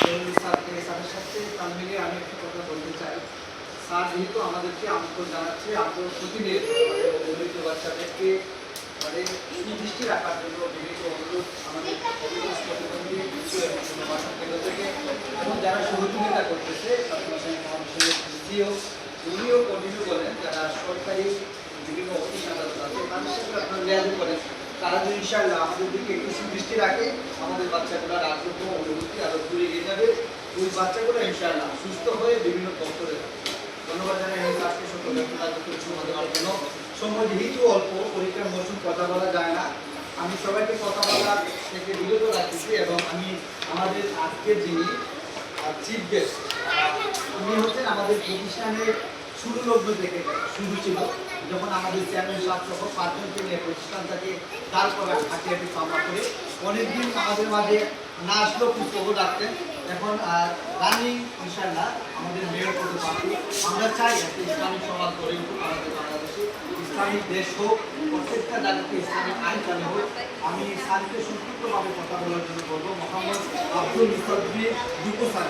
স্যারের সাথে তাল মিলিয়ে আমি একটা কথা বলতে চাই। স্যার যেহেতু আমাদেরকে আমন্ত্রণ জানাচ্ছে, আমরা প্রতিদিন আমাদের দলিত বাচ্চাদেরকে মানে সুদৃষ্টি রাখার জন্য বিভিন্ন অনুরোধ আমাদের প্রতিবন্ধী বিশ্ব এবং পুনর্বাসন কেন্দ্র থেকে এবং যারা সহযোগিতা করতেছে উনিও কন্টিনিউ করেন, যারা সরকারি বিভিন্ন অফিস আদালত আছে তাদের সাথে আপনারা লেয়াজু করেন, তারা যদি ইনশাআল্লাহ আমাদের দিকে একটু সুদৃষ্টি রাখে আমাদের বাচ্চাগুলোর আগ্রহ অনুভূতি আরো দূরে এগিয়ে যাবে। ওই বাচ্চাগুলো ইনশাআল্লাহ সুস্থ হয়ে বিভিন্ন দপ্তরে যাবে। ধন্যবাদ জানাই এই আজকে সকল ব্যক্তিগত সময় দেওয়ার জন্য। সময় যেহেতু অল্প, পরীক্ষার মৌসুম কথা বলা যায় না, আমি সবাইকে কথা বলার থেকে বিরত রাখতেছি এবং আমি আমাদের আজকের যিনি চিফ গেস্ট উনি হচ্ছেন আমাদের প্রতিষ্ঠানের শুরু লগ্ন থেকে শুরু ছিল, যখন আমাদের চেয়ারম্যান সাহেব সহ 5 জনকে নিয়ে প্রতিষ্ঠানটাকে দাঁড় করা হাঁটিয়াটি সামনা করে অনেকদিন আমাদের মাঝে না আসলেও খুব খবর রাখতেন। এখন রানিং ইনশাআল্লাহ আমাদের মেয়র পদে পাচ্ছি। আমরা চাই একটা ইসলামিক সমাজ গড়ে উঠুক আমাদের বাংলাদেশে, ইসলামিক দেশ হোক, প্রত্যেকটা জায়গাতে ইসলামিক আইন চালু হোক। আমি স্যারকে সংক্ষিপ্তভাবে কথা বলার জন্য বলবো মোহাম্মদ আব্দুল মুসাদ্দিক দুটো স্যার।